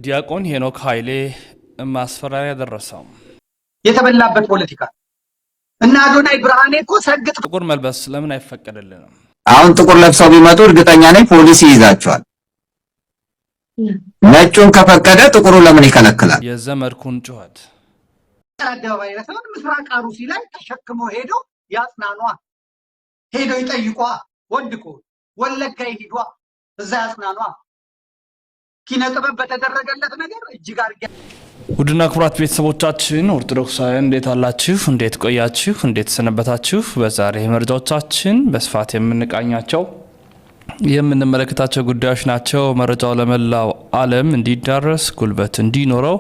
ዲያቆን ሄኖክ ኃይሌ ማስፈራሪያ ደረሰው። የተበላበት ፖለቲካ እና አዶናይ ብርሃኔ እኮ ሰግጥ ጥቁር መልበስ ለምን አይፈቀድልንም? አሁን ጥቁር ለብሰው ቢመጡ እርግጠኛ ነኝ ፖሊስ ይይዛቸዋል። ነጩን ከፈቀደ ጥቁሩ ለምን ይከለክላል? የዘመድኩን ጩኸት አደባባይ ላይ ምስራቅ አሩሲ ላይ ተሸክሞ ሄዶ ያጽናኗ፣ ሄዶ ይጠይቋ። ወንድቆ ወለጋ ይሄዷ፣ እዛ ያጽናኗ። ኪነጥበብ በተደረገለት ነገር እጅግ አርጋ ውድና ክቡራት ቤተሰቦቻችን ኦርቶዶክሳውያን እንዴት አላችሁ? እንዴት ቆያችሁ? እንዴት ሰነበታችሁ? በዛሬ መረጃዎቻችን በስፋት የምንቃኛቸው የምንመለከታቸው ጉዳዮች ናቸው። መረጃው ለመላው ዓለም እንዲዳረስ ጉልበት እንዲኖረው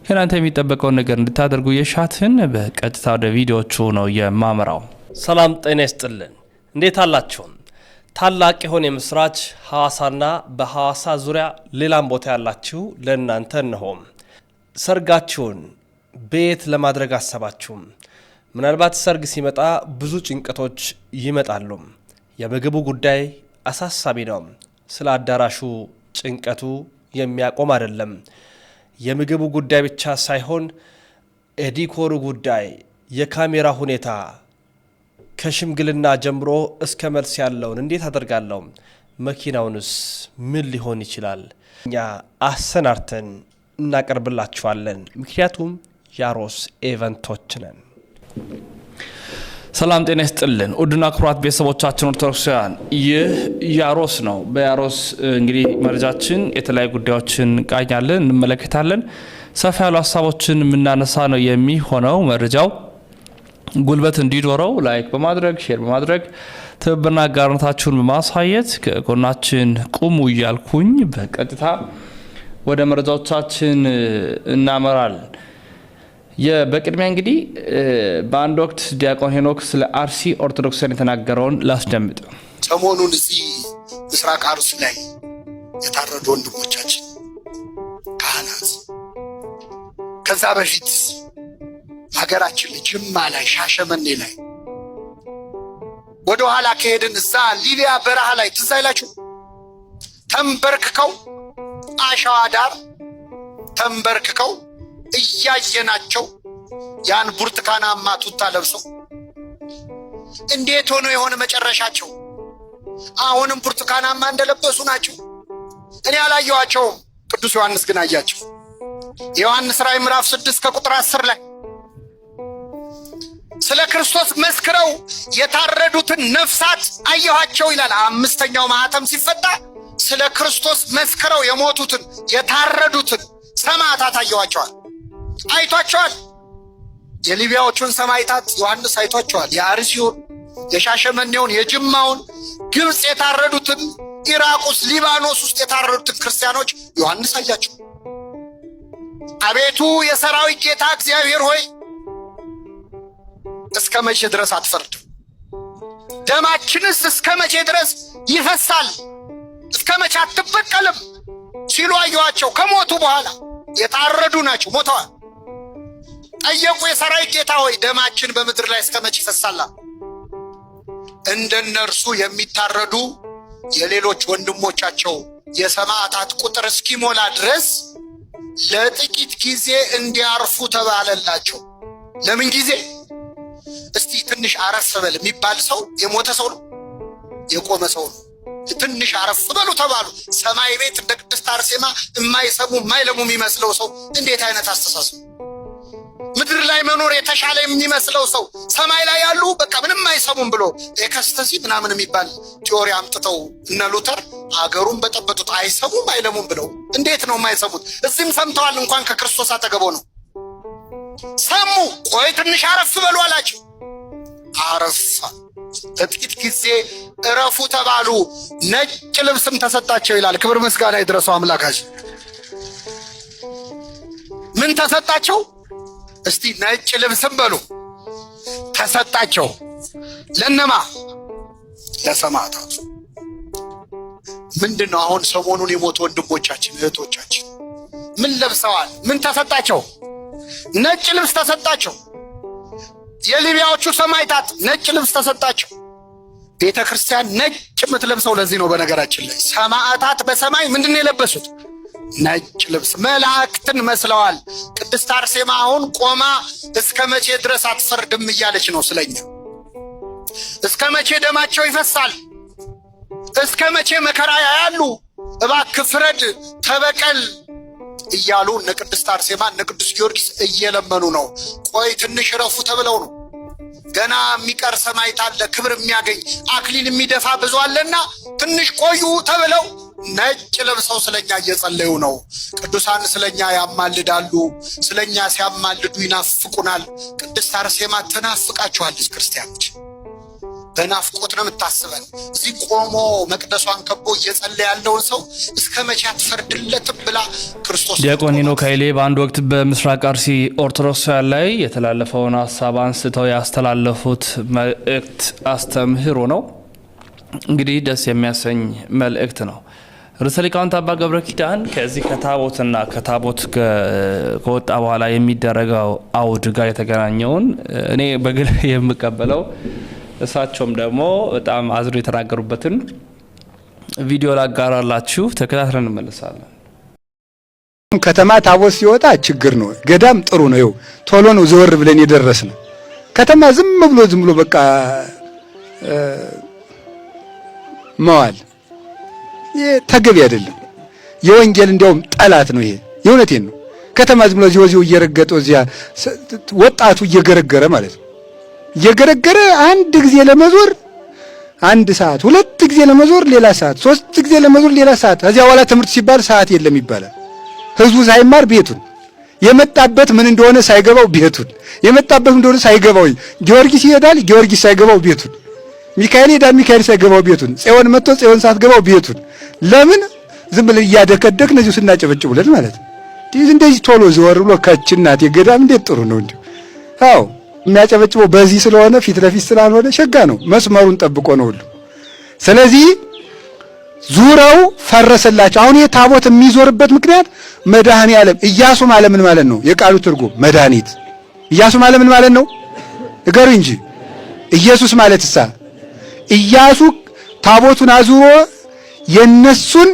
ከናንተ የሚጠበቀውን ነገር እንድታደርጉ የሻትን በቀጥታ ወደ ቪዲዮቹ ነው የማመራው። ሰላም ጤና ይስጥልን። እንዴት አላችሁ? ታላቅ የሆነ የምስራች ሐዋሳና በሐዋሳ ዙሪያ ሌላም ቦታ ያላችሁ ለእናንተ እነሆም ሰርጋችሁን ቤት ለማድረግ አሰባችሁ። ምናልባት ሰርግ ሲመጣ ብዙ ጭንቀቶች ይመጣሉ። የምግቡ ጉዳይ አሳሳቢ ነው። ስለ አዳራሹ ጭንቀቱ የሚያቆም አይደለም። የምግቡ ጉዳይ ብቻ ሳይሆን የዲኮሩ ጉዳይ፣ የካሜራ ሁኔታ ከሽምግልና ጀምሮ እስከ መልስ ያለውን እንዴት አደርጋለሁ? መኪናውንስ ምን ሊሆን ይችላል? እኛ አሰናርተን እናቀርብላችኋለን። ምክንያቱም ያሮስ ኤቨንቶች ነን። ሰላም ጤና ይስጥልን ውድና ክቡራት ቤተሰቦቻችን ኦርቶዶክሳውያን፣ ይህ ያሮስ ነው። በያሮስ እንግዲህ መረጃችን የተለያዩ ጉዳዮችን ቃኛለን፣ እንመለከታለን። ሰፋ ያሉ ሀሳቦችን የምናነሳ ነው የሚሆነው። መረጃው ጉልበት እንዲኖረው ላይክ በማድረግ ሼር በማድረግ ትብብርና አጋርነታችሁን በማሳየት ከጎናችን ቁሙ እያልኩኝ በቀጥታ ወደ መረጃዎቻችን እናመራለን። በቅድሚያ እንግዲህ በአንድ ወቅት ዲያቆን ሄኖክ ስለ አርሲ ኦርቶዶክሳውያን የተናገረውን ላስደምጥ። ሰሞኑን እዚህ ምስራቅ አርሲ ላይ የታረዱ ወንድሞቻችን ካህናት፣ ከዛ በፊት ሀገራችን ጅማ ላይ፣ ሻሸመኔ ላይ ወደ ኋላ ከሄድን እዛ ሊቢያ በረሃ ላይ ትዝ አይላችሁ? ተንበርክከው አሸዋ ዳር ተንበርክከው እያየናቸው ያን ብርቱካናማ ቱታ ለብሰው እንዴት ሆኖ የሆነ መጨረሻቸው አሁንም ብርቱካናማ እንደለበሱ ናቸው። እኔ አላየኋቸውም፣ ቅዱስ ዮሐንስ ግን አያቸው። ዮሐንስ ራዕይ ምዕራፍ 6 ከቁጥር 10 ላይ ስለ ክርስቶስ መስክረው የታረዱትን ነፍሳት አየኋቸው ይላል። አምስተኛው ማህተም ሲፈታ ስለ ክርስቶስ መስክረው የሞቱትን የታረዱትን ሰማዕታት አየኋቸዋል፣ አይቷቸዋል። የሊቢያዎቹን ሰማዕታት ዮሐንስ አይቷቸዋል። የአርሲውን፣ የሻሸመኔውን፣ የጅማውን፣ ግብፅ የታረዱትን፣ ኢራቅ ውስጥ፣ ሊባኖስ ውስጥ የታረዱትን ክርስቲያኖች ዮሐንስ አያቸው። አቤቱ የሰራዊት ጌታ እግዚአብሔር ሆይ እስከ መቼ ድረስ አትፈርድም? ደማችንስ እስከ መቼ ድረስ ይፈሳል? እስከ መቼ አትበቀልም ሲሉ አየኋቸው። ከሞቱ በኋላ የታረዱ ናቸው፣ ሞተዋል። ጠየቁ፣ የሰራዊት ጌታ ሆይ ደማችን በምድር ላይ እስከ መቼ ይፈሳል? እንደነርሱ የሚታረዱ የሌሎች ወንድሞቻቸው የሰማዕታት ቁጥር እስኪሞላ ድረስ ለጥቂት ጊዜ እንዲያርፉ ተባለላቸው። ለምን ጊዜ? እስቲ ትንሽ አረፍ በል የሚባል ሰው የሞተ ሰው ነው? የቆመ ሰው ነው? ትንሽ አረፍ በሉ ተባሉ። ሰማይ ቤት እንደ ቅድስት አርሴማ የማይሰሙ የማይለሙ የሚመስለው ሰው እንዴት አይነት አስተሳሰብ! ምድር ላይ መኖር የተሻለ የሚመስለው ሰው ሰማይ ላይ ያሉ በቃ ምንም አይሰሙም ብሎ ኤክስተሲ ምናምን የሚባል ቲዮሪ አምጥተው እነ ሉተር ሀገሩን በጠበጡት። አይሰሙም አይለሙም ብለው እንዴት ነው የማይሰሙት? እዚህም ሰምተዋል። እንኳን ከክርስቶስ አጠገቦ ነው ሰሙ። ቆይ ትንሽ አረፍ በሉ አላቸው። አረፋ። ለጥቂት ጊዜ እረፉ ተባሉ። ነጭ ልብስም ተሰጣቸው ይላል። ክብር ምስጋና ይድረሰው አምላካችን። ምን ተሰጣቸው? እስቲ ነጭ ልብስም በሉ ተሰጣቸው። ለነማ? ለሰማዕታቱ። ምንድነው አሁን ሰሞኑን የሞቱ ወንድሞቻችን እህቶቻችን ምን ለብሰዋል? ምን ተሰጣቸው? ነጭ ልብስ ተሰጣቸው። የሊቢያዎቹ ሰማዕታት ነጭ ልብስ ተሰጣቸው። ቤተ ክርስቲያን ነጭ የምትለብሰው ለዚህ ነው። በነገራችን ላይ ሰማዕታት በሰማይ ምንድነው የለበሱት? ነጭ ልብስ መላእክትን መስለዋል። ቅድስት አርሴማ አሁን ቆማ እስከ መቼ ድረስ አትፈርድም እያለች ነው ስለኛ። እስከ መቼ ደማቸው ይፈሳል? እስከ መቼ መከራ ያያሉ? እባክህ ፍረድ፣ ተበቀል እያሉ እነ ቅድስት አርሴማ እነ ቅዱስ ጊዮርጊስ እየለመኑ ነው። ቆይ ትንሽ ረፉ ተብለው ነው። ገና የሚቀር ሰማዕት አለ፣ ክብር የሚያገኝ አክሊል የሚደፋ ብዙ አለና ትንሽ ቆዩ ተብለው ነጭ ለብሰው ስለኛ እየጸለዩ ነው። ቅዱሳን ስለኛ ያማልዳሉ። ስለኛ ሲያማልዱ ይናፍቁናል። ቅድስት አርሴማ ትናፍቃችኋለች። ክርስቲያኖች በናፍቆት ነው የምታስበን። እዚህ ቆሞ መቅደሷን ከቦ እየጸለየ ያለውን ሰው እስከ መቼ አትፈርድለትም ብላ ክርስቶስ ዲያቆን ሄኖክ ኃይሌ በአንድ ወቅት በምስራቅ አርሲ ኦርቶዶክሳውያን ላይ የተላለፈውን ሀሳብ አንስተው ያስተላለፉት መልእክት አስተምህሮ ነው። እንግዲህ ደስ የሚያሰኝ መልእክት ነው። ርዕሰ ሊቃውንት አባ ገብረ ኪዳን ከዚህ ከታቦትና ከታቦት ከወጣ በኋላ የሚደረገው አውድ ጋር የተገናኘውን እኔ በግል የምቀበለው እሳቸውም ደግሞ በጣም አዝሮ የተናገሩበትን ቪዲዮ ላጋራላችሁ፣ ተከታትለን እንመለሳለን። ከተማ ታቦት ሲወጣ ችግር ነው፣ ገዳም ጥሩ ነው። ይኸው ቶሎ ነው ዘወር ብለን የደረስነው። ከተማ ዝም ብሎ በቃ መዋል ይሄ ተገቢ አይደለም። የወንጌል እንዲያውም ጠላት ነው ይሄ። የእውነቴን ነው። ከተማ ዝም ብሎ እዚያው እየረገጠው እዚያ ወጣቱ እየገረገረ ማለት ነው። እየገረገረ አንድ ጊዜ ለመዞር አንድ ሰዓት፣ ሁለት ጊዜ ለመዞር ሌላ ሰዓት፣ ሶስት ጊዜ ለመዞር ሌላ ሰዓት። ከዚያ በኋላ ትምህርት ሲባል ሰዓት የለም ይባላል። ህዝቡ ሳይማር ቤቱን የመጣበት ምን እንደሆነ ሳይገባው ቤቱን የመጣበት እንደሆነ ሳይገባው ጊዮርጊስ ይሄዳል፣ ጊዮርጊስ ሳይገባው ቤቱን ሚካኤል ይሄዳል፣ ሚካኤል ሳይገባው ቤቱን ጽዮን መጥቶ ጽዮን ሳትገባው ቤቱን። ለምን ዝም ብለን እያደከደክን እዚሁ ስናጨበጭቡለት ማለት ነው። እንደዚህ ቶሎ ዘወር ብሎ ከችናት የገዳም እንዴት ጥሩ ነው እንዴ! አዎ የሚያጨበጭበው በዚህ ስለሆነ ፊት ለፊት ስላልሆነ ሸጋ ነው። መስመሩን ጠብቆ ነው ሁሉ። ስለዚህ ዙረው ፈረሰላቸው። አሁን ይሄ ታቦት የሚዞርበት ምክንያት መድኃኔ ዓለም ኢያሱ ማለት ምን ማለት ነው? የቃሉ ትርጉም መድኃኒት። ኢያሱ ማለት ምን ማለት ነው? ንገሩ እንጂ። ኢየሱስ ማለት እሳ ኢያሱ ታቦቱን አዙሮ የነሱን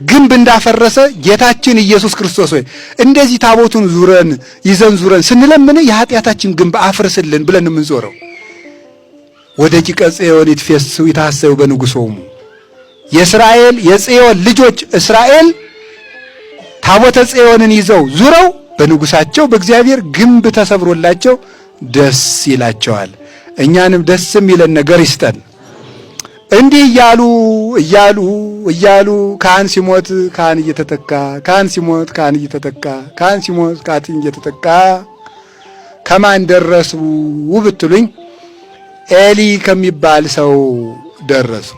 ግንብ እንዳፈረሰ ጌታችን ኢየሱስ ክርስቶስ ሆይ እንደዚህ ታቦቱን ይዘን ዙረን ስንለምን የኃጢአታችን ግንብ አፍርስልን ብለን የምንዞረው። ወደ ቂቀ ጽዮን ይትፌስሑ ይታሰቡ በንጉሶሙ። የእስራኤል የጽዮን ልጆች እስራኤል ታቦተ ጽዮንን ይዘው ዙረው በንጉሳቸው በእግዚአብሔር ግንብ ተሰብሮላቸው ደስ ይላቸዋል። እኛንም ደስ የሚለን ነገር ይስጠን። እንዲህ እያሉ ካህን ሲሞት ካህን እየተተካ ካህን ሲሞት ካህን እየተተካ ካህን ሲሞት ካህን እየተተካ ከማን ደረሱ ብትሉኝ ኤሊ ከሚባል ሰው ደረሱ።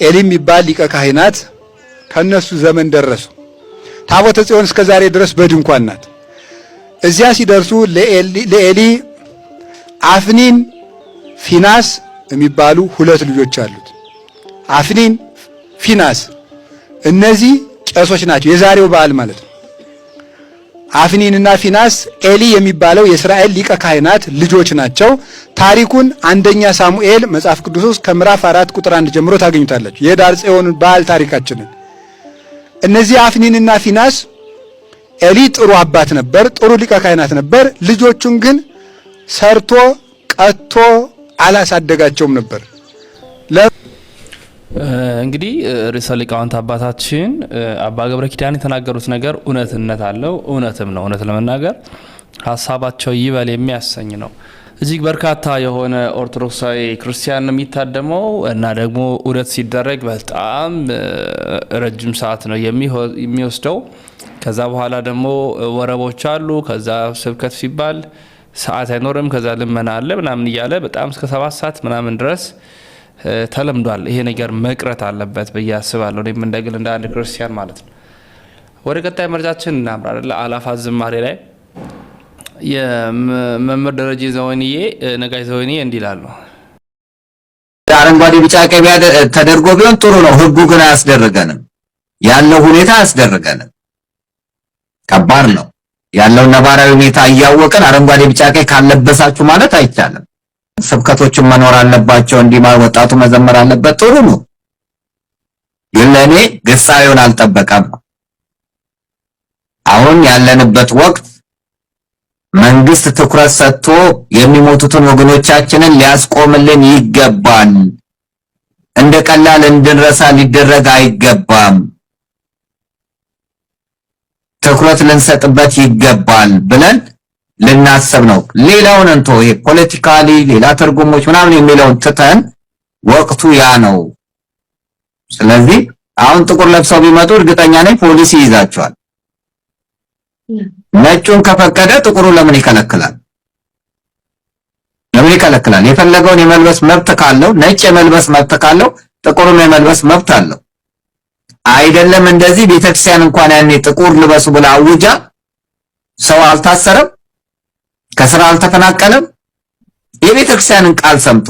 ኤሊ የሚባል ሊቀ ካህናት ከነሱ ዘመን ደረሱ። ታቦተ ጽዮን እስከ ዛሬ ድረስ በድንኳን ናት። እዚያ ሲደርሱ ለኤሊ አፍኒን ፊናስ የሚባሉ ሁለት ልጆች አሉት። አፍኒን ፊናስ፣ እነዚህ ቄሶች ናቸው። የዛሬው በዓል ማለት ነው። አፍኒንና ፊናስ ኤሊ የሚባለው የእስራኤል ሊቀ ካህናት ልጆች ናቸው። ታሪኩን አንደኛ ሳሙኤል መጽሐፍ ቅዱስ ውስጥ ከምዕራፍ 4 ቁጥር 1 ጀምሮ ታገኙታላችሁ። የዳር ጽዮን በዓል ታሪካችንን። እነዚህ አፍኒንና ፊናስ ኤሊ ጥሩ አባት ነበር፣ ጥሩ ሊቀ ካህናት ነበር። ልጆቹን ግን ሰርቶ ቀጥቶ አላሳደጋቸውም ነበር። እንግዲህ ርዕሰ ሊቃውንት አባታችን አባ ገብረ ኪዳን የተናገሩት ነገር እውነትነት አለው፣ እውነትም ነው። እውነት ለመናገር ሀሳባቸው ይበል የሚያሰኝ ነው። እጅግ በርካታ የሆነ ኦርቶዶክሳዊ ክርስቲያን የሚታደመው እና ደግሞ ዑደት ሲደረግ በጣም ረጅም ሰዓት ነው የሚወስደው። ከዛ በኋላ ደግሞ ወረቦች አሉ። ከዛ ስብከት ሲባል ሰዓት አይኖርም። ከዛ ልመና አለ ምናምን እያለ በጣም እስከ 7 ሰዓት ምናምን ድረስ ተለምዷል። ይሄ ነገር መቅረት አለበት ብዬ አስባለሁ። እኔም እንደግል እንደ አንድ ክርስቲያን ማለት ነው። ወደ ቀጣይ መረጃችን እናምራለን። አላፋት ዝማሬ ላይ የመምህር ደረጀ ዘወይንዬ ነጋሽ ዘወይንዬ እንዲህ ይላሉ። አረንጓዴ ቢጫ ቀይ ተደርጎ ቢሆን ጥሩ ነው። ህጉ ግን አያስደርገንም። ያለው ሁኔታ አያስደርገንም። ከባድ ነው። ያለው ነባራዊ ሁኔታ እያወቀን አረንጓዴ ቢጫ ቀይ ካለበሳችሁ ማለት አይቻልም። ስብከቶችን መኖር አለባቸው። እንዲማር ወጣቱ መዘመር አለበት። ጥሩ ነው። ግን ለኔ ግሳዩን አልጠበቀም። አሁን ያለንበት ወቅት መንግስት ትኩረት ሰጥቶ የሚሞቱትን ወገኖቻችንን ሊያስቆምልን ይገባል። እንደ ቀላል እንድንረሳ ሊደረግ አይገባም። ትኩረት ልንሰጥበት ይገባል ብለን ልናስብ ነው። ሌላውን እንቶ ይሄ ፖለቲካሊ ሌላ ትርጉሞች ምናምን የሚለውን ትተን ወቅቱ ያ ነው። ስለዚህ አሁን ጥቁር ለብሰው ቢመጡ እርግጠኛ ነኝ ፖሊስ ይይዛቸዋል። ነጩን ከፈቀደ ጥቁሩ ለምን ይከለክላል? ለምን ይከለክላል? የፈለገውን የመልበስ መብት ካለው ነጭ የመልበስ መብት ካለው ጥቁሩም የመልበስ መብት አለው። አይደለም እንደዚህ ቤተክርስቲያን እንኳን ያኔ ጥቁር ልበሱ ብላ አውጃ ሰው አልታሰረም፣ ከስራ አልተፈናቀለም የቤተክርስቲያንን ቃል ሰምቶ።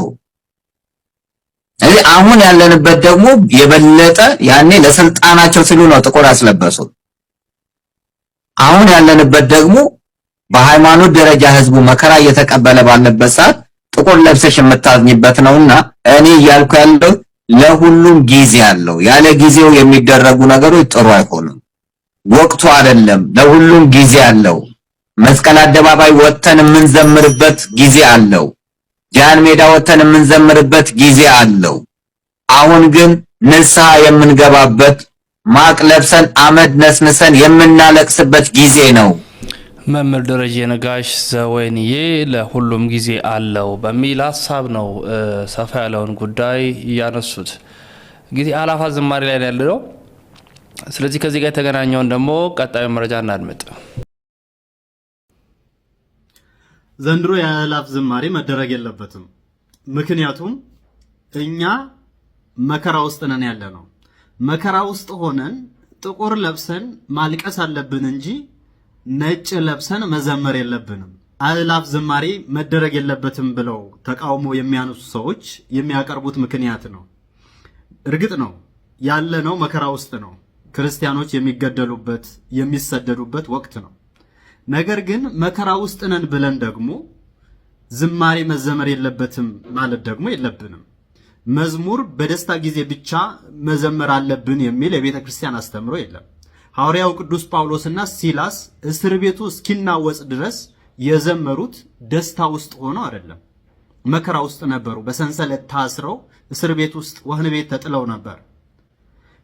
ስለዚህ አሁን ያለንበት ደግሞ የበለጠ ያኔ ለስልጣናቸው ሲሉ ነው ጥቁር ያስለበሱት። አሁን ያለንበት ደግሞ በሃይማኖት ደረጃ ህዝቡ መከራ እየተቀበለ ባለበት ሰዓት ጥቁር ለብሰሽ የምታዝኝበት ነውና እኔ እያልኩ ያለው ለሁሉም ጊዜ አለው። ያለ ጊዜው የሚደረጉ ነገሮች ጥሩ አይሆኑም። ወቅቱ አይደለም። ለሁሉም ጊዜ አለው። መስቀል አደባባይ ወጥተን የምንዘምርበት ጊዜ አለው። ጃን ሜዳ ወጥተን የምንዘምርበት ጊዜ አለው። አሁን ግን ንስሐ የምንገባበት ማቅ ለብሰን አመድ ነስንሰን የምናለቅስበት ጊዜ ነው። መምህር ደረጀ ነጋሽ ዘወይንዬ ለሁሉም ጊዜ አለው በሚል ሀሳብ ነው ሰፋ ያለውን ጉዳይ ያነሱት። እንግዲህ አእላፋት ዝማሬ ላይ ያለው። ስለዚህ ከዚህ ጋር የተገናኘውን ደግሞ ቀጣዩ መረጃ እናድምጥ። ዘንድሮ የአእላፍ ዝማሬ መደረግ የለበትም። ምክንያቱም እኛ መከራ ውስጥ ነን ያለነው። መከራ ውስጥ ሆነን ጥቁር ለብሰን ማልቀስ አለብን እንጂ ነጭ ለብሰን መዘመር የለብንም። አእላፍ ዝማሬ መደረግ የለበትም ብለው ተቃውሞ የሚያነሱ ሰዎች የሚያቀርቡት ምክንያት ነው። እርግጥ ነው ያለነው መከራ ውስጥ ነው። ክርስቲያኖች የሚገደሉበት የሚሰደዱበት ወቅት ነው። ነገር ግን መከራ ውስጥ ነን ብለን ደግሞ ዝማሬ መዘመር የለበትም ማለት ደግሞ የለብንም። መዝሙር በደስታ ጊዜ ብቻ መዘመር አለብን የሚል የቤተ ክርስቲያን አስተምሮ የለም። ሐዋርያው ቅዱስ ጳውሎስና ሲላስ እስር ቤቱ እስኪናወጽ ድረስ የዘመሩት ደስታ ውስጥ ሆነው አይደለም፣ መከራ ውስጥ ነበሩ። በሰንሰለት ታስረው እስር ቤት ውስጥ ወህኒ ቤት ተጥለው ነበር።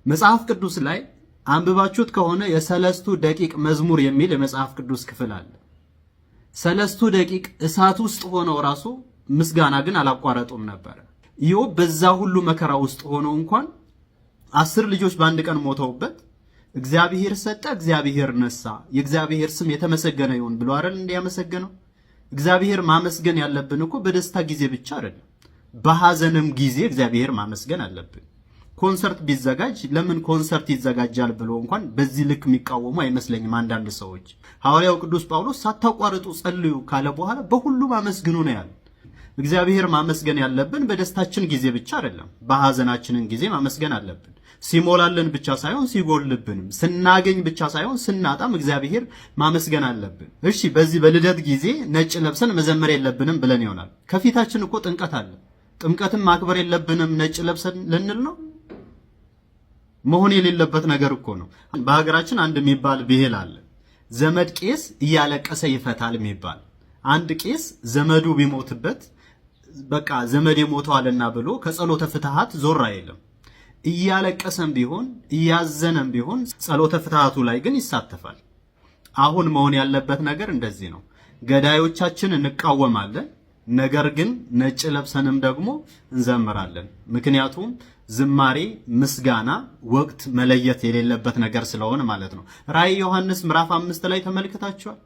መጽሐፍ ቅዱስ ላይ አንብባችሁት ከሆነ የሰለስቱ ደቂቅ መዝሙር የሚል የመጽሐፍ ቅዱስ ክፍል አለ። ሰለስቱ ደቂቅ እሳት ውስጥ ሆነው ራሱ ምስጋና ግን አላቋረጡም ነበር። ኢዮብ በዛ ሁሉ መከራ ውስጥ ሆነው እንኳን 10 ልጆች በአንድ ቀን ሞተውበት እግዚአብሔር ሰጠ፣ እግዚአብሔር ነሳ፣ የእግዚአብሔር ስም የተመሰገነ ይሁን ብሎ አይደል እንዲያመሰገነው። እግዚአብሔር ማመስገን ያለብን እኮ በደስታ ጊዜ ብቻ አይደለም፣ በሐዘንም ጊዜ እግዚአብሔር ማመስገን አለብን። ኮንሰርት ቢዘጋጅ ለምን ኮንሰርት ይዘጋጃል ብሎ እንኳን በዚህ ልክ የሚቃወሙ አይመስለኝም አንዳንድ ሰዎች። ሐዋርያው ቅዱስ ጳውሎስ ሳታቋርጡ ጸልዩ ካለ በኋላ በሁሉም አመስግኑ ነው ያለ። እግዚአብሔር ማመስገን ያለብን በደስታችን ጊዜ ብቻ አይደለም፣ በሐዘናችንን ጊዜ ማመስገን አለብን። ሲሞላልን ብቻ ሳይሆን ሲጎልብንም፣ ስናገኝ ብቻ ሳይሆን ስናጣም እግዚአብሔር ማመስገን አለብን። እሺ በዚህ በልደት ጊዜ ነጭ ለብሰን መዘመር የለብንም ብለን ይሆናል። ከፊታችን እኮ ጥምቀት አለ። ጥምቀትን ማክበር የለብንም ነጭ ለብሰን ልንል ነው? መሆን የሌለበት ነገር እኮ ነው። በሀገራችን አንድ የሚባል ብሂል አለ። ዘመድ ቄስ እያለቀሰ ይፈታል የሚባል። አንድ ቄስ ዘመዱ ቢሞትበት በቃ ዘመድ ሞተዋልና ብሎ ከጸሎተ ፍትሃት ዞር አይልም። እያለቀሰም ቢሆን እያዘነም ቢሆን ጸሎተ ፍትሃቱ ላይ ግን ይሳተፋል። አሁን መሆን ያለበት ነገር እንደዚህ ነው። ገዳዮቻችን እንቃወማለን፣ ነገር ግን ነጭ ለብሰንም ደግሞ እንዘምራለን። ምክንያቱም ዝማሬ ምስጋና ወቅት መለየት የሌለበት ነገር ስለሆነ ማለት ነው። ራእይ ዮሐንስ ምዕራፍ 5 ላይ ተመልክታችኋል።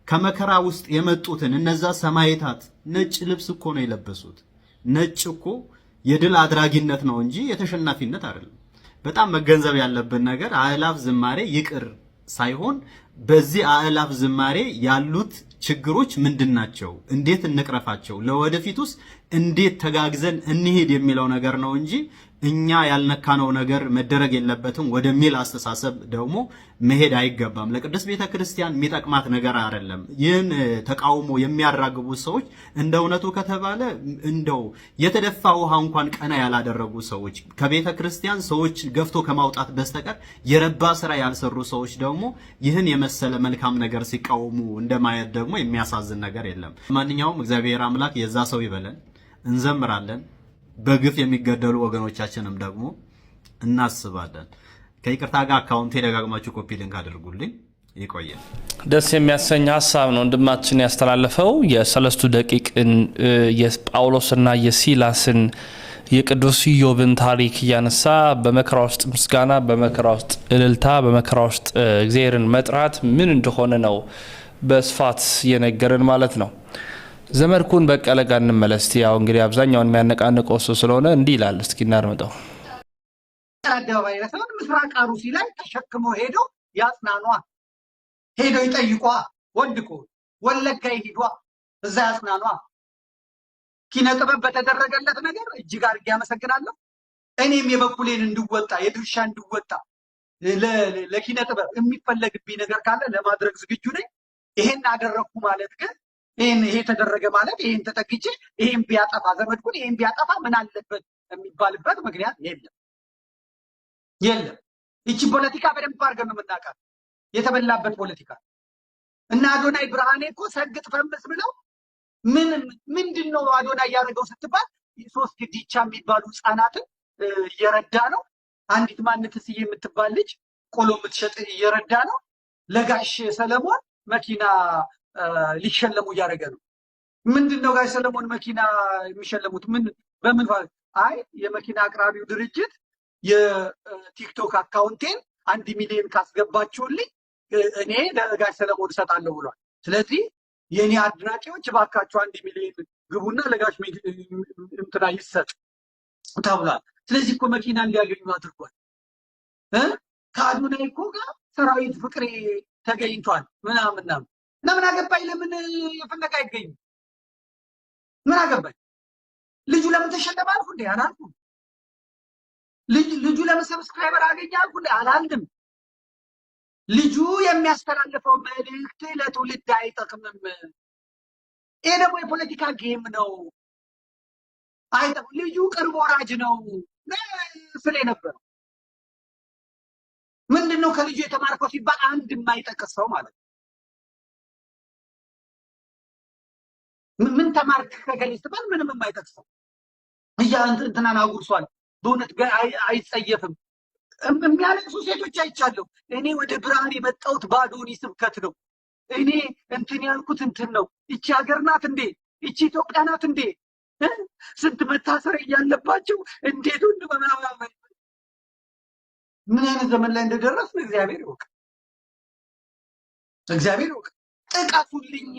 ከመከራ ውስጥ የመጡትን እነዛ ሰማዕታት ነጭ ልብስ እኮ ነው የለበሱት። ነጭ እኮ የድል አድራጊነት ነው እንጂ የተሸናፊነት አይደለም። በጣም መገንዘብ ያለብን ነገር አእላፍ ዝማሬ ይቅር ሳይሆን በዚህ አእላፍ ዝማሬ ያሉት ችግሮች ምንድናቸው? እንዴት እንቅረፋቸው? ለወደፊቱስ እንዴት ተጋግዘን እንሂድ የሚለው ነገር ነው እንጂ እኛ ያልነካነው ነገር መደረግ የለበትም ወደሚል አስተሳሰብ ደግሞ መሄድ አይገባም። ለቅድስት ቤተክርስቲያን የሚጠቅማት ነገር አይደለም። ይህን ተቃውሞ የሚያራግቡ ሰዎች እንደ እውነቱ ከተባለ እንደው የተደፋ ውሃ እንኳን ቀና ያላደረጉ ሰዎች ከቤተክርስቲያን ሰዎች ገፍቶ ከማውጣት በስተቀር የረባ ስራ ያልሰሩ ሰዎች ደግሞ ይህን የመሰለ መልካም ነገር ሲቃወሙ እንደማየት ደግሞ የሚያሳዝን ነገር የለም። ማንኛውም እግዚአብሔር አምላክ የዛ ሰው ይበለን። እንዘምራለን። በግፍ የሚገደሉ ወገኖቻችንም ደግሞ እናስባለን። ከይቅርታ ጋር አካውንቴ ደጋግማችሁ ኮፒ ሊንክ አድርጉልኝ። ይቆያል። ደስ የሚያሰኝ ሀሳብ ነው ወንድማችን ያስተላለፈው። የሰለስቱ ደቂቅን የጳውሎስና የሲላስን የቅዱስ ኢዮብን ታሪክ እያነሳ በመከራ ውስጥ ምስጋና፣ በመከራ ውስጥ እልልታ፣ በመከራ ውስጥ እግዚአብሔርን መጥራት ምን እንደሆነ ነው በስፋት የነገረን ማለት ነው። ዘመድኩን በቀለ ጋር እንመለስ። ያው እንግዲህ አብዛኛውን የሚያነቃንቀው እሱ ስለሆነ እንዲህ ይላል። እስኪ እናድምጠው። አደባባይ ለሰውን ምስራቅ አሩሲ ላይ ተሸክሞ ሄደው ያጽናኗ፣ ሄደው ይጠይቋ፣ ወንድቆ ወለጋ ይሄዷ፣ እዛ ያጽናኗ። ኪነ ጥበብ በተደረገለት ነገር እጅግ አድርጌ አመሰግናለሁ። እኔም የበኩሌን እንድወጣ የድርሻ እንድወጣ ለኪነ ጥበብ የሚፈለግብኝ ነገር ካለ ለማድረግ ዝግጁ ነኝ። ይሄን አደረኩ ማለት ግን ይሄ ተደረገ ማለት ይሄን ተጠግቼ ይሄን ቢያጠፋ ዘመድኩን ይሄን ቢያጠፋ ምን አለበት የሚባልበት ምክንያት የለም። እቺ ፖለቲካ በደንብ አድርገን ነው የምናውቃት፣ የተበላበት ፖለቲካ እና አዶናይ ብርሃኔ እኮ ሰግጥ ፈምስ ብለው ምንድነው አዶናይ ያደረገው ስትባል 3 ዲቻ የሚባሉ ህጻናትን እየረዳ ነው። አንዲት ማንትስዬ የምትባል ልጅ ቆሎ የምትሸጥ እየረዳ ነው። ለጋሽ ሰለሞን መኪና ሊሸለሙ እያደረገ ነው። ምንድነው ጋሽ ሰለሞን መኪና የሚሸለሙት? በምን አይ የመኪና አቅራቢው ድርጅት የቲክቶክ አካውንቴን 1 ሚሊዮን ካስገባችሁልኝ እኔ ለጋሽ ሰለሞን እሰጣለሁ ብሏል። ስለዚህ የኔ አድናቂዎች እባካችሁ 1 ሚሊዮን ግቡና ለጋሽ እንትና ይሰጥ ተብሏል። ስለዚህ እኮ መኪና እንዲያገኙ አድርጓል። ከአዶናይ እኮ ጋር ሰራዊት ፍቅሬ ተገኝቷል ምናምን ለምን አገባኝ? ለምን የፈለገ አይገኝም? ምን አገባኝ? ልጁ ለምን ተሸለመ አልኩ እንዴ? አላልኩም። ልጁ ለምን ሰብስክራይበር አገኘ አልኩ እንዴ? አላልኩም። ልጁ የሚያስተላልፈው መልእክት ለትውልድ አይጠቅምም። ይሄ ደግሞ የፖለቲካ ጌም ነው። አይጠቅም። ልጁ ቅርብ ወራጅ ነው ስለ ነበረው ምንድነው ከልጁ የተማርከው ሲባል አንድ የማይጠቅስ ሰው ማለት ነው። ምን ተማርክ ከገሌ ስትባል ምንም የማይጠቅሰው እንትናን አጉርሷል። በእውነት አይጸየፍም። የሚያለቅሱ ሴቶች አይቻለሁ። እኔ ወደ ብርሃን የመጣሁት በአዶኒ ስብከት ነው። እኔ እንትን ያልኩት እንትን ነው። ይቺ ሀገር ናት እንዴ? ይቺ ኢትዮጵያ ናት እንዴ? ስንት መታሰር እያለባቸው እንዴት ወንድ በምናምን ምን አይነት ዘመን ላይ እንደደረስን እግዚአብሔር ይወቅ። እግዚአብሔር ይወቅ። ጥቀሱልኝ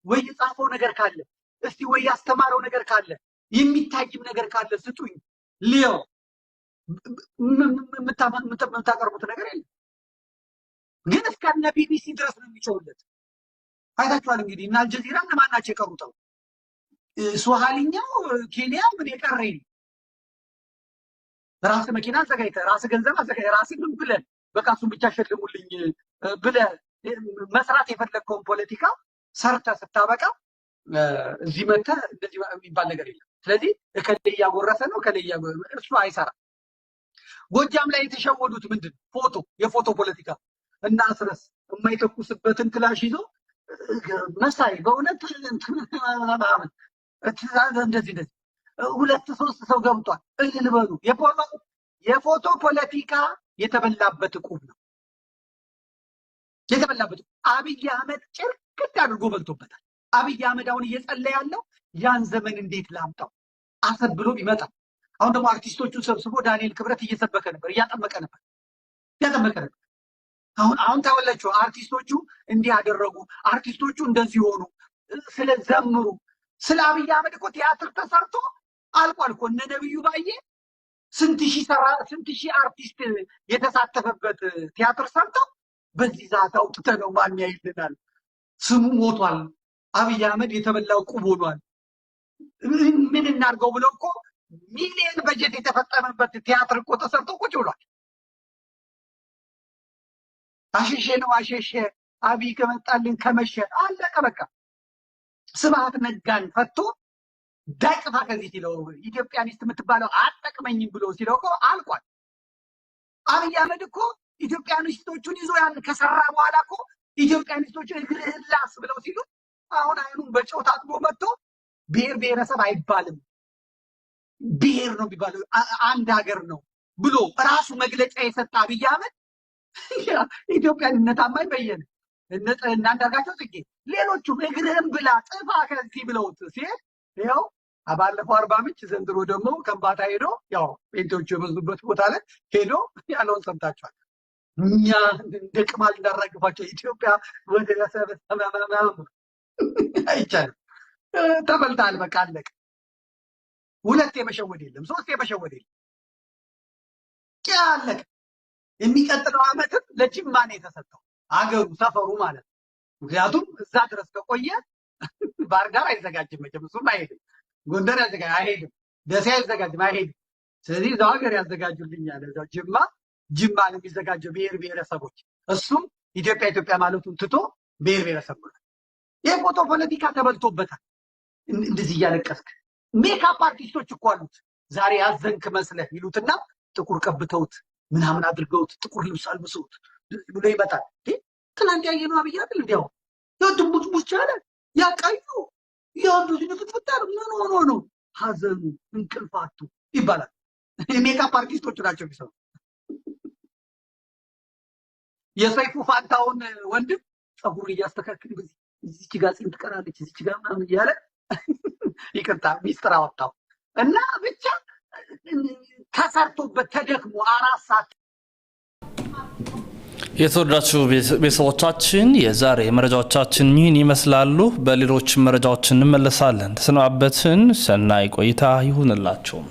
ወይ የጻፈው ነገር ካለ እስቲ ወይ ያስተማረው ነገር ካለ የሚታይም ነገር ካለ ስጡኝ። ሊዮ የምታቀርቡት ነገር የለም። ግን እስከነ ቢቢሲ ድረስ ነው የሚጮውለት። አይታችኋል እንግዲህ እና አልጀዚራ ለማን ናቸው የቀሩተው? ሱሃሊኛው ኬንያ ምን የቀረኝ ራስ መኪና አዘጋጅተህ ራስ ገንዘብ አዘጋጅተህ ራስ ምን ብለህ በቃ እሱን ብቻ ሸልሙልኝ ብለህ መስራት የፈለግከውን ፖለቲካ ሰርተህ ስታበቃ እዚህ መጥተህ እንደዚህ የሚባል ነገር የለም። ስለዚህ እከሌ እያጎረሰ ነው እከሌ እሱ አይሰራም። ጎጃም ላይ የተሸወዱት ምንድን ፎቶ የፎቶ ፖለቲካ እና አስረስ የማይተኩስበትን ክላሽ ይዞ መሳይ በእውነት እንደዚህ 2-3 ሰው ገብቷል። እልል በሉ። የፎቶ ፖለቲካ የተበላበት ቁም ነው የተበላበት። አብይ አህመድ ጭርቅት አድርጎ በልቶበታል። አብይ አህመድ አሁን እየጸለየ ያለው ያን ዘመን እንዴት ላምጣው አሰብ ብሎ ቢመጣ። አሁን ደግሞ አርቲስቶቹን ሰብስቦ ዳንኤል ክብረት እየሰበከ ነበር፣ እያጠመቀ ነበር። አሁን ታወላችሁ አርቲስቶቹ እንዲህ ያደረጉ፣ አርቲስቶቹ እንደዚህ ሆኑ፣ ስለ ዘምሩ። ስለ አብይ አህመድ እኮ ቲያትር ተሰርቶ አልቋል እኮ። እነ ነብዩ ባዬ ስንት ሺህ አርቲስት የተሳተፈበት ቲያትር ሰርተው በዚህ ዛት አውጥተህ ነው ማን ያይልናል? ስሙ ሞቷል። አብይ አህመድ የተበላው ቁብ ሆኗል። ምን እናድርገው ብለው እኮ ሚሊዮን በጀት የተፈጸመበት ቲያትር እኮ ተሰርቶ ቁጭ ብሏል። አሸሼ ነው አሸሼ። አብይ ከመጣልን ከመሸ አለቀ በቃ። ስብሐት ነጋን ፈቶ ዳይጥፋ ከዚህ ሲለው ኢትዮጵያኒስት የምትባለው አጠቅመኝም ብሎ ሲለው እኮ አልቋል። አብይ አህመድ እኮ ኢትዮጵያኒስቶቹን ይዞ ያን ከሰራ በኋላ እኮ ኢትዮጵያኒስቶቹን እግርህን ላስ ብለው ሲሉ አሁን አይኑን በጨው ታጥቦ መጥቶ ብሔር ብሔረሰብ አይባልም ብሔር ነው የሚባለው አንድ ሀገር ነው ብሎ ራሱ መግለጫ የሰጠ አብይ አህመድ ኢትዮጵያዊነት አማኝ በየነ እናንዳርጋቸው ጽጌ ሌሎቹም እግርህን ብላ ጥፋ ከዚህ ብለውት ሲሄድ ያው ባለፈው 40 ምንጭ ዘንድሮ ደግሞ ከምባታ ሄዶ ያው ጴንጤዎቹ የበዙበት ቦታ ላይ ሄዶ ያለውን ሰምታችኋል። እኛ እንደ ቅማል እንዳራግፋቸው ኢትዮጵያ ወደ ሰበሰበ አይቻልም። ተበልታል በቃ አለቀ። ሁለት የመሸወድ የለም፣ ሶስት የመሸወድ የለም። አለቀ። የሚቀጥለው ዓመትም ለጅማ ነው የተሰጠው አገሩ ሰፈሩ ማለት ነው። ምክንያቱም እዛ ድረስ ከቆየ ባህር ዳር አይዘጋጅም መቼም እሱም አይሄድም። ጎንደር ያዘጋጅ አይሄድም። ደሴ አይዘጋጅም አይሄድም። ስለዚህ እዛው ሀገር ያዘጋጁልኛል። እዛው ጅማ ነው የሚዘጋጀው ብሔር ብሔረሰቦች። እሱም ኢትዮጵያ ማለቱን ትቶ ብሔር ብሔረሰብ ነው። የፎቶ ፖለቲካ ተበልቶበታል። እንደዚህ እያለቀስክ ሜካፕ አርቲስቶች እኮ አሉት። ዛሬ ያዘንክ መስለህ ይሉትና ጥቁር ቀብተውት ምናምን አድርገውት ጥቁር ልብስ አልብሰውት ብሎ ይመጣል። ትናንት ያየነው አብይ አይደል እንዲያው ድንቡጭ ቡጭ አለ ያቃዩ ያንዱ ፍትፍታል ምን ሆኖ ነው ሀዘኑ እንቅልፋቱ ይባላል። ሜካፕ አርቲስቶች ናቸው የሚሰሩ። የሰይፉ ፋንታውን ወንድም ፀጉር እያስተካከል በዚህ እዚች ጋር ፂም ትቀራለች እዚች ጋር ምናምን እያለ ይቅርታ ሚስጥር አወጣው እና ብቻ ተሰርቶበት ተደክሞ 4 ሰዓት። የተወዳችሁ ቤተሰቦቻችን የዛሬ መረጃዎቻችን ይህን ይመስላሉ። በሌሎች መረጃዎች እንመለሳለን። ተሰናበትን። ሰናይ ቆይታ ይሁንላችሁ።